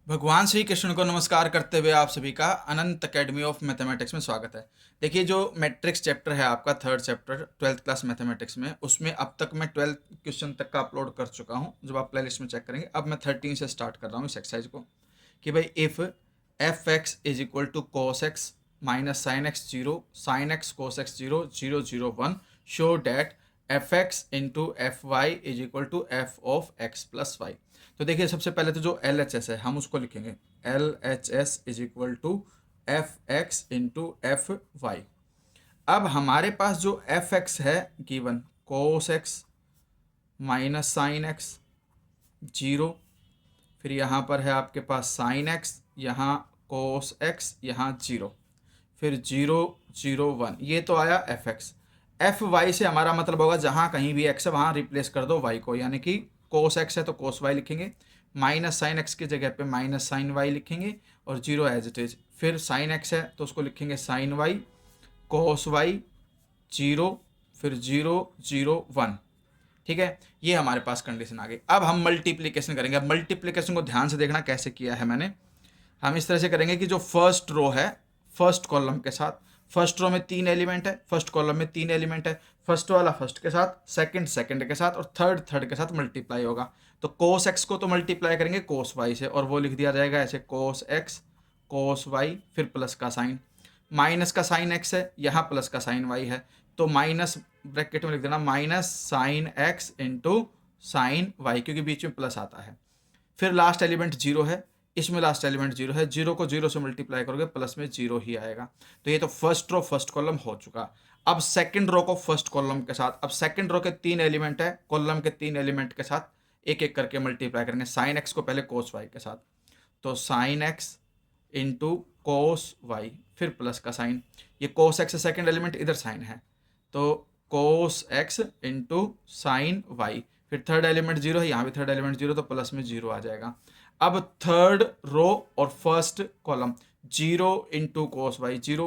भगवान श्री कृष्ण को नमस्कार करते हुए आप सभी का अनंत अकेडमी ऑफ मैथमेटिक्स में स्वागत है। देखिए, जो मैट्रिक्स चैप्टर है आपका third chapter 12th class mathematics में, उसमें अब तक मैं 12 क्वेश्चन तक का अपलोड कर चुका हूं। जब आप प्ले लिस्ट में चेक करेंगे, अब मैं 13 से स्टार्ट कर रहा हूं इस एक्सरसाइज को कि भाई if f x is equal to cos x minus sine x zero, sine x cos x zero, zero zero one, show that f x into f y is equal to f of x plus y. तो देखिए, सबसे पहले तो जो L H S है हम उसको लिखेंगे। L H S is equal to f x into f y. अब हमारे पास जो एफ एक्स है given cos x minus sine x zero, फिर यहाँ पर है आपके पास साइन एक्स, यहाँ कोस एक्स, यहाँ जीरो, फिर जीरो जीरो वन। ये तो आया एफ एक्स। एफ वाई से हमारा मतलब होगा जहाँ कहीं भी एक्स है वहाँ रिप्लेस कर दो वाई को, यानी कि कोस एक्स है तो कोस वाई लिखेंगे, माइनस साइन एक्स की जगह पे माइनस साइन वाई लिखेंगे, और जीरो एज इट इज। फिर साइन एक्स है तो उसको लिखेंगे साइन वाई, कोस वाई, जीरो, फिर जीरो जीरो वन। ठीक है, ये हमारे पास कंडीशन आ गई। अब हम मल्टीप्लीकेशन करेंगे। अब मल्टीप्लीकेशन को ध्यान से देखना कैसे किया है मैंने। हम इस तरह से करेंगे कि जो फर्स्ट रो है फर्स्ट कॉलम के साथ, फर्स्ट रो में 3 एलिमेंट है, फर्स्ट कॉलम में 3 एलिमेंट है, फर्स्ट वाला फर्स्ट के साथ, सेकंड सेकंड के साथ, और थर्ड थर्ड के साथ मल्टीप्लाई होगा। तो कोस एक्स को तो मल्टीप्लाई करेंगे कोस वाई से, और वो लिख दिया जाएगा ऐसे कोस एक्स कोस वाई, फिर प्लस का साइन, माइनस का साइन एक्स है, यहाँ प्लस का साइन वाई है, तो माइनस ब्रैकेट में लिख देना minus sine x into sine y, क्योंकि बीच में प्लस आता है। फिर लास्ट एलिमेंट जीरो है, इसमें लास्ट एलिमेंट जीरो है, जीरो को जीरो से मल्टीप्लाई करोगे प्लस में जीरो ही आएगा। तो ये तो फर्स्ट रो फर्स्ट कॉलम हो चुका। अब सेकंड रो को फर्स्ट कॉलम के साथ, अब सेकंड रो के 3 एलिमेंट है, कॉलम के 3 एलिमेंट के साथ एक एक करके मल्टीप्लाई करेंगे। साइन एक्स को पहले कोस वाई के साथ, तो sine x into cos y, फिर प्लस का साइन, ये कोस एक्स सेकंड एलिमेंट, इधर साइन है, तो cos x into sine y, फिर थर्ड एलिमेंट जीरो है, यहाँ भी थर्ड एलिमेंट जीरो, तो प्लस में जीरो आ जाएगा। अब थर्ड रो और first column, zero into cos y zero,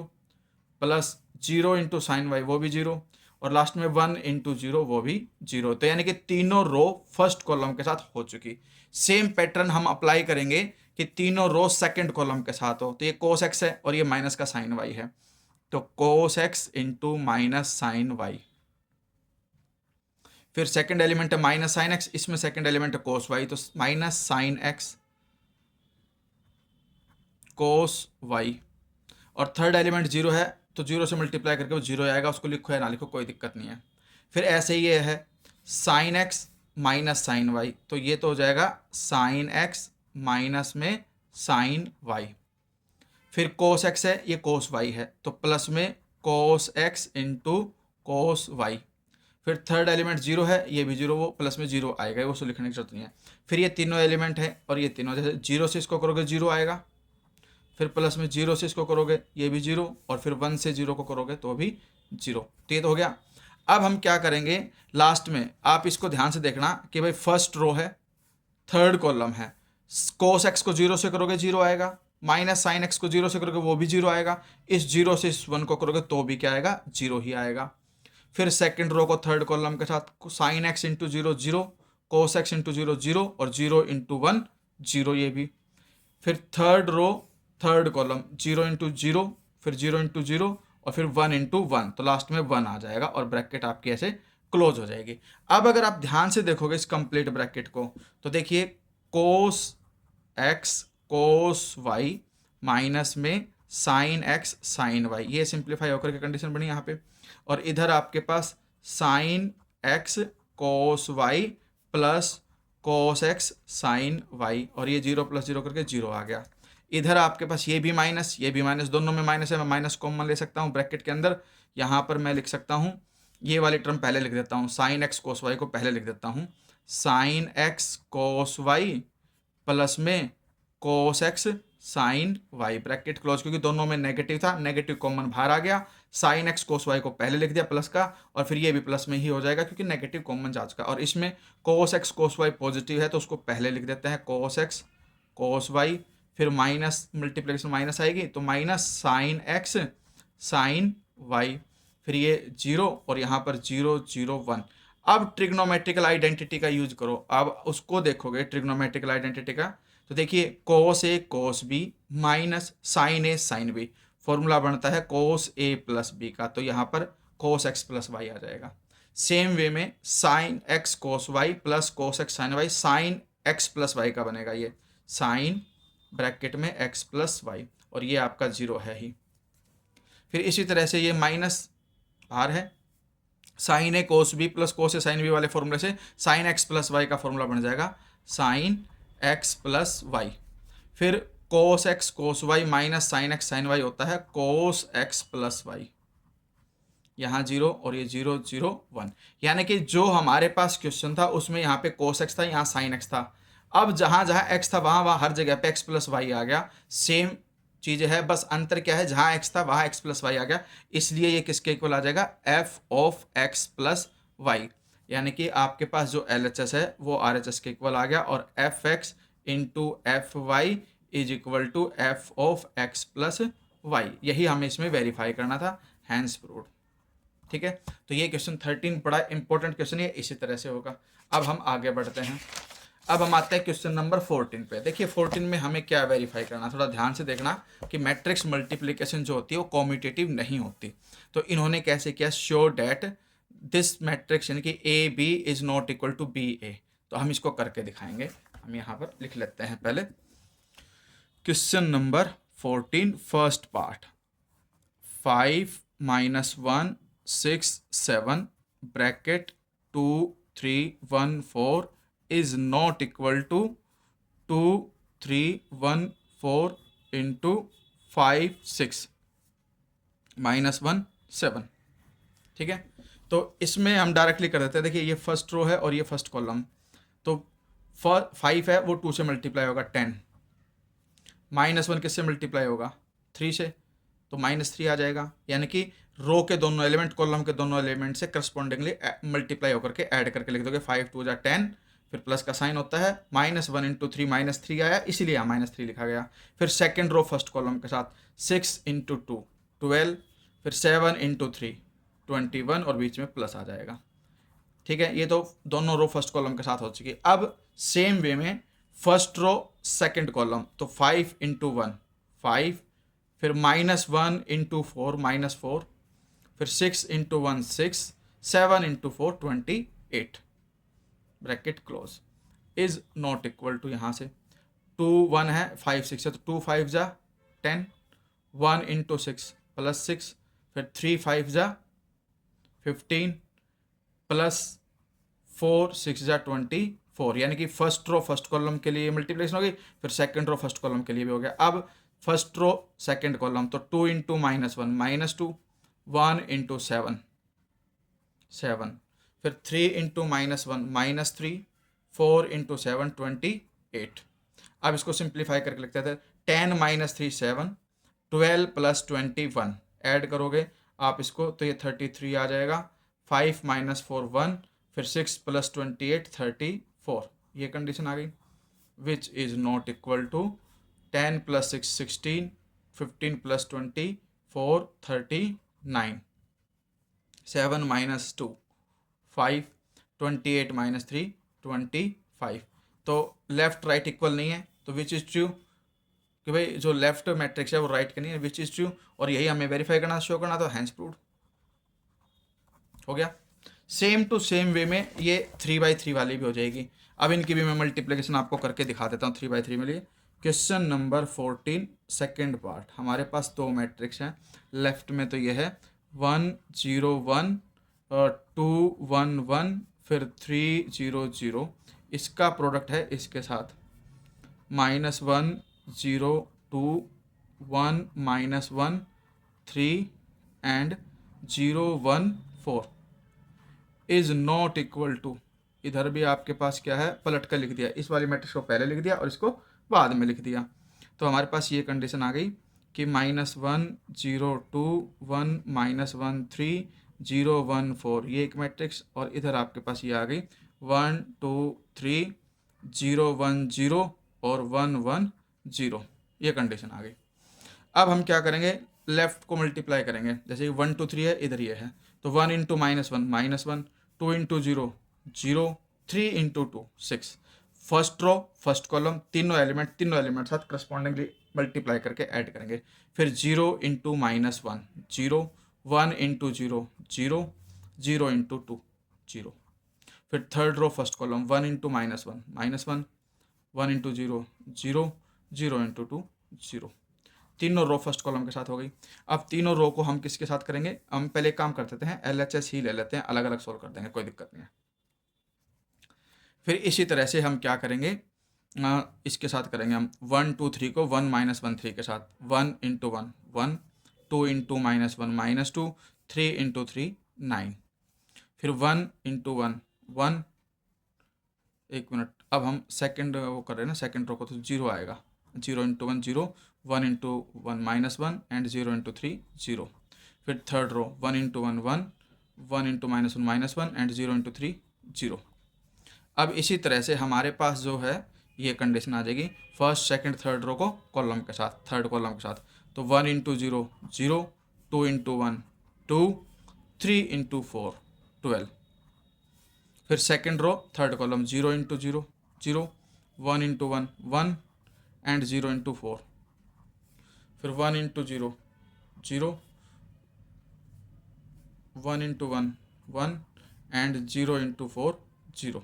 plus zero into sine y वो भी जीरो, और लास्ट में वन इंटू जीरो वो भी जीरो। तो यानी कि तीनों रो फर्स्ट कॉलम के साथ हो चुकी। सेम पैटर्न हम अप्लाई करेंगे कि तीनों रो सेकंड कॉलम के साथ हो। तो ये कोस एक्स है और ये माइनस का साइन वाई है, तो cos x into minus sine y, फिर सेकंड एलिमेंट है माइनस साइन एक्स, इसमें सेकंड एलिमेंट है कोस वाई, तो minus sine x cos y, और थर्ड एलिमेंट जीरो है तो जीरो से मल्टीप्लाई करके वो जीरो आएगा, उसको लिखो या ना लिखो कोई दिक्कत नहीं है। फिर ऐसे ही ये है sine x minus sine y, तो ये तो हो जाएगा साइन एक्स माइनस में साइन वाई। फिर कोस एक्स है, ये कोस वाई है, तो प्लस में cos x into cos y. फिर थर्ड एलिमेंट जीरो है, ये भी जीरो, वो प्लस में जीरो आएगा, वो उसको लिखने की जरूरत नहीं है। फिर ये तीनों एलिमेंट है और ये तीनों, जैसे जीरो से इसको करोगे जीरो आएगा, फिर प्लस में जीरो से इसको करोगे ये भी जीरो, और फिर वन से जीरो को करोगे तो भी जीरो। तो ये तो हो गया। अब हम क्या करेंगे लास्ट में, आप इसको ध्यान से देखना कि भाई फर्स्ट रो है, थर्ड कॉलम है, कोस एक्स को जीरो से करोगे जीरो आएगा, माइनस साइन एक्स को जीरो से करोगे वो भी जीरो आएगा, इस जीरो से इस वन को करोगे तो भी क्या आएगा, जीरो ही आएगा। फिर सेकंड रो को थर्ड कॉलम के साथ, sine x into zero zero, cos x into zero zero, और जीरो इंटू वन जीरो, ये भी। फिर third row third column, zero into zero, फिर जीरो इंटू जीरो, और फिर वन इंटू वन, तो लास्ट में वन आ जाएगा, और ब्रैकेट आपकी ऐसे क्लोज हो जाएगी। अब अगर आप ध्यान से देखोगे इस कंप्लीट ब्रैकेट को, तो देखिए cos x cos Y minus में साइन एक्स साइन वाई, ये सिंप्लीफाई होकर के कंडीशन बनी यहाँ पे, और इधर आपके पास sine x cos y plus cos x sine y, और ये जीरो प्लस जीरो करके जीरो आ गया। इधर आपके पास ये भी माइनस ये भी माइनस, दोनों में माइनस है, मैं माइनस कॉमन ले सकता हूँ ब्रैकेट के अंदर। यहाँ पर मैं लिख सकता हूँ, ये वाली टर्म पहले लिख देता हूँ, साइन एक्स कोस वाई को पहले लिख देता हूँ, sine x cos y plus में cos x sine y, bracket close, क्योंकि दोनों में नेगेटिव था, नेगेटिव कॉमन बाहर आ गया। साइन एक्स कोस वाई को पहले लिख दिया प्लस का, और फिर ये भी प्लस में ही हो जाएगा क्योंकि नेगेटिव कॉमन जा चुका, और इसमें cos x cos y positive है तो उसको पहले लिख देते हैं कोस एक्स कोस वाई, फिर माइनस मल्टीप्लिकेशन माइनस आएगी तो minus sine x sine y, फिर ये जीरो, और यहाँ पर जीरो जीरो वन। अब ट्रिग्नोमेट्रिकल आइडेंटिटी का यूज करो, अब उसको देखोगे ट्रिग्नोमेट्रिकल आइडेंटिटी का, तो देखिए cos A cos B minus sine A sine B, formula बनता है कोस ए प्लस बी का, तो यहाँ पर कोस एक्स प्लस वाई आ जाएगा। सेम वे में sine x cos y plus cos x sine y, sine x plus Y का बनेगा ये साइन ब्रैकेट में एक्स प्लस वाई, और ये आपका जीरो है ही। फिर इसी तरह से ये माइनस बाहर है, sine A cos B plus cos A sine B वाले फॉर्मूले से साइन एक्स प्लस वाई का फॉर्मूला बन जाएगा साइन एक्स प्लस वाई। फिर cos x cos Y minus sine x sine Y होता है कोस एक्स प्लस वाई, यहाँ जीरो और ये जीरो जीरो वन, यानी कि जो हमारे पास क्वेश्चन था उसमें यहाँ पे कोस एक्स था, यहाँ साइन एक्स था। अब जहाँ जहाँ एक्स था वहाँ वहाँ हर जगह पे एक्स प्लस वाई आ गया, सेम चीज़ है, बस अंतर क्या है, जहाँ एक्स था वहाँ एक्स प्लस वाई आ गया, इसलिए ये किसके इक्वल आ जाएगा, f of x plus y. यानी कि आपके पास जो एल एच एस है वो आर एच एस के इक्वल आ गया, और f x into f y is equal to f of x plus y, यही हमें इसमें वेरीफाई करना था, हैंस प्रूव्ड। ठीक है, तो ये क्वेश्चन 13 बड़ा इंपॉर्टेंट क्वेश्चन है, इसी तरह से होगा। अब हम आगे बढ़ते हैं, अब हम आते हैं क्वेश्चन नंबर 14 पे। देखिए 14 में हमें क्या वेरीफाई करना, थोड़ा ध्यान से देखना कि मैट्रिक्स मल्टीप्लिकेशन जो होती है वो कॉम्यूटेटिव नहीं होती। तो इन्होंने कैसे किया, शो डैट दिस मैट्रिक्स यानी कि A B is not equal to B A, तो हम इसको करके दिखाएंगे। हम यहाँ पर लिख लेते हैं पहले question number 14 first part, 5 - 1 6 7 bracket 2 3 1 4 is not equal to 2 3 1 4 into 5 6 -1 7। ठीक है, तो इसमें हम डायरेक्टली कर देते हैं। देखिए ये फर्स्ट रो है और ये फर्स्ट कॉलम, तो 5 है वो 2 से मल्टीप्लाई होगा 10, -1 किससे मल्टीप्लाई होगा 3 से, तो -3 आ जाएगा, यानी कि रो के दोनों एलिमेंट कॉलम के दोनों एलिमेंट से करस्पॉन्डिंगली मल्टीप्लाई होकर के ऐड करके लिख दोगे, 5 2 जा 10, फिर प्लस का साइन होता है, -1 इंटू 3 -3 आया, इसीलिए यहाँ -3 लिखा गया। फिर सेकंड रो फर्स्ट कॉलम के साथ 6 इंटू 2 12, फिर 7 इंटू 3 21 और बीच में प्लस आ जाएगा। ठीक है, ये तो दोनों रो फर्स्ट कॉलम के साथ हो चुकी। अब सेम वे में फर्स्ट रो सेकंड कॉलम, तो 5 इंटू 1 5, फिर -1 इंटू 4 -4, फिर 6 इंटू 1 6, 7 इंटू 4 28 bracket close is not equal to, यहाँ से 2 1 है 5 6 है, तो 2 5 जा 10, 1 इंटू 6 प्लस 6, फिर 3 5 जा 15 प्लस 4 6 जा 24, यानी कि फर्स्ट रो फर्स्ट कॉलम के लिए मल्टीप्लिकेशन हो गई, फिर सेकंड रो फर्स्ट कॉलम के लिए भी हो गया। अब फर्स्ट रो सेकंड कॉलम, तो 2 इंटू -1 -2, 1 इंटू 7 7, फिर 3 इंटू -1 -3, 4 इंटू 7 28। अब इसको सिंप्लीफाई करके लिखते थे, 10 -3 7, 12 प्लस 21 ऐड करोगे आप इसको तो ये 33 आ जाएगा, 5 - 4 1, फिर 6 प्लस 28 34, ये कंडीशन आ गई, which is not equal to 10 plus 6 16, 15 plus 20 4 39, 7 - 2 5, 28 - 3 25। तो लेफ्ट राइट इक्वल नहीं है, तो विच इज़ ट्रू, कि भाई जो लेफ्ट मैट्रिक्स है वो राइट का नहीं है, विच इज़ ट्रू, और यही हमें वेरीफाई करना शो करना, तो हैंस प्रूव्ड हो गया। सेम टू सेम वे में ये 3/3 वाली भी हो जाएगी। अब इनकी भी मैं मल्टीप्लिकेशन आपको करके दिखा देता हूँ 3/3 में लिए। क्वेश्चन नंबर 14 सेकेंड पार्ट, हमारे पास 2 मैट्रिक्स हैं, लेफ्ट में तो ये है 1 0 1 2 1 1, फिर 3 0 0, इसका प्रोडक्ट है इसके साथ -1 0 2 1 -1 3 and 0 1 4 is not equal to, इधर भी आपके पास क्या है पलट कर लिख दिया, इस वाली मैट्रिक्स को पहले लिख दिया और इसको बाद में लिख दिया, तो हमारे पास ये कंडीशन आ गई कि -1 0 2 1 -1 3 0 1 4, ये एक मैट्रिक्स, और इधर आपके पास ये आ गई 1 2 3 0 1 0 और 1 1 0, ये कंडीशन आ गई। अब हम क्या करेंगे, लेफ्ट को मल्टीप्लाई करेंगे, जैसे 1 2 3 है, इधर ये है, तो 1 into -1 -1, 2 into 0 0, 3 into 2 6, first row first column तीनों एलिमेंट साथ करस्पॉन्डिंगली मल्टीप्लाई करके ऐड करेंगे। फिर 0 इंटू -1 0, 1 इंटू 0 0, 0 इंटू 2 0। फिर third row first column 1 into -1 1 into 0 0, 0 into 2 0। तीनों रो फर्स्ट कॉलम के साथ हो गई। अब तीनों रो को हम किसके साथ करेंगे, हम पहले एक काम करते हैं, LHS ही ले लेते हैं, अलग अलग सोल्व कर देंगे, कोई दिक्कत नहीं है। फिर इसी तरह से हम क्या करेंगे, इसके साथ करेंगे हम 1 2 3 को 1 -1 3 के साथ 1 इंटू 1 1, 2 इंटू -1 -2, 3 इंटू 3 9। फिर 1 इंटू 1 1, एक मिनट, अब हम सेकंड वो कर रहे हैं ना, सेकंड रो को तो 0 आएगा, 0 इंटू 1 0, 1 इंटू 1 -1 एंड 0 इंटू 3 0। फिर third row 1 into 1 1, 1 into -1 and 0 into 3 0। अब इसी तरह से हमारे पास जो है ये कंडीशन आ जाएगी फर्स्ट सेकंड थर्ड रो को कॉलम के साथ, थर्ड कॉलम के साथ। तो 1 इंटू 0 0, 2 इंटू 1 2, 3 इंटू 4 12। फिर second row third column 0 into 0 0, 1 into 1 1 and 0 into 4। फिर 1 इंटू 0 0, 1 इंटू 1 1 एंड 0 इंटू 4 0।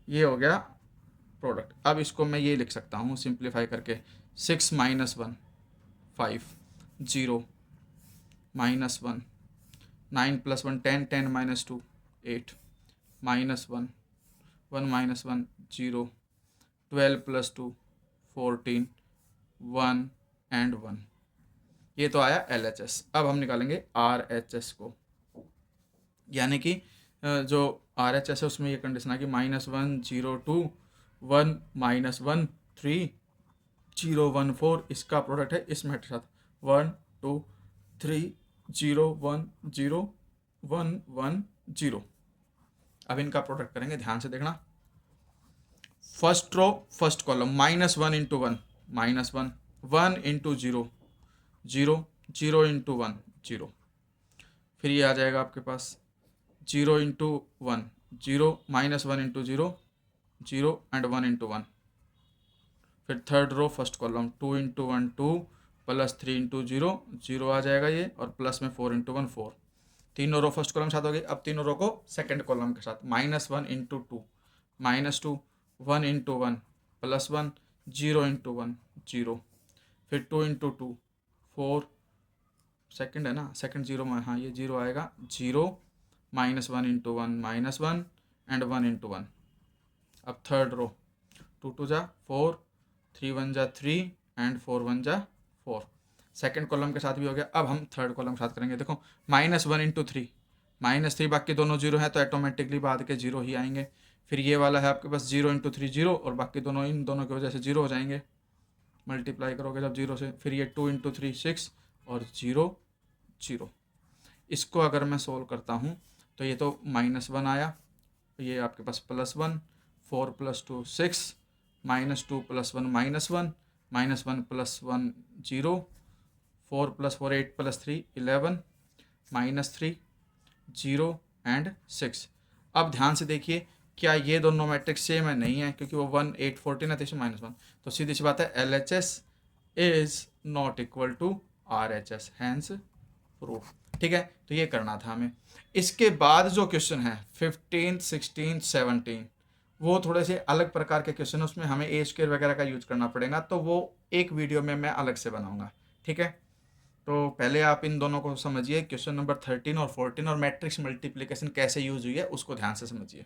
ये हो गया प्रोडक्ट। अब इसको मैं ये लिख सकता हूँ सिंप्लीफाई करके, 6 - 1 5 0 -1, 9 + 1 10 10 - 2 8 -1 1 -1 0, 12 + 2 14 1 एंड 1। ये तो आया LHS। अब हम निकालेंगे RHS को, यानी कि जो RHS है उसमें ये कंडीशन है कि -1 0 2 1 -1 3 0 1 4, इसका प्रोडक्ट है इस मैट्रिक्स के साथ 1 2 3 0 1 0 1 1 0। अब इनका प्रोडक्ट करेंगे, ध्यान से देखना। First row first column -1 into 1 -1, 1 into 0 0, 0 into 1 0। फिर ये आ जाएगा आपके पास 0 इंटू 1 0, -1 इंटू 0 0 एंड 1 इंटू 1। फिर third row first column 2 into 1 2, plus 3 into 0 0 आ जाएगा ये, और प्लस में 4 इंटू 1 4। तीनों रो फर्स्ट कॉलम के साथ हो गई। अब तीनों रो को सेकंड कॉलम के साथ -1 इंटू 2 -2, 1 इंटू 1 +1, 0 इंटू 1 0। फिर 2 इंटू 2 4, सेकंड है ना, सेकंड 0 में, हाँ ये 0 आएगा, 0 -1 इंटू 1 -1 एंड 1 इंटू 1। अब थर्ड रो 2 2 जा 4, 3 1 जा 3 एंड 4 1 जा 4। सेकंड कॉलम के साथ भी हो गया। अब हम थर्ड कॉलम के साथ करेंगे। देखो -1 इंटू 3 -3, बाकी दोनों 0 है तो ऑटोमेटिकली बाद के 0 ही आएंगे। फिर ये वाला है आपके पास 0 इंटू 3 0, और बाकी दोनों इन दोनों की वजह से 0 हो जाएंगे, मल्टीप्लाई करोगे जब 0 से। फिर ये 2 इंटू 3 6 और 0 0। इसको अगर मैं सोल्व करता हूँ तो ये तो -1 आया, ये आपके पास +1, 4 + 2 6, -2 + 1 -1, -1 + 1 0, 4 + 4 8 + 3 11, -3 0 एंड 6। अब ध्यान से देखिए, क्या ये दोनों मैट्रिक्स सेम है? नहीं है, क्योंकि वो 1 8 14 है, तो इसमें -1, तो सीधी सी बात है LHS is not equal to RHS, hence proof. ठीक है, तो ये करना था हमें। इसके बाद जो क्वेश्चन है 15 16 17, वो थोड़े से अलग प्रकार के क्वेश्चन है, उसमें हमें ए स्क्वायर वगैरह का यूज करना पड़ेगा, तो वो एक वीडियो में मैं अलग से बनाऊंगा। ठीक है, तो पहले आप इन दोनों को समझिए, क्वेश्चन नंबर 13 और 14 और मैट्रिक्स मल्टीप्लिकेशन कैसे यूज हुई है उसको ध्यान से समझिए।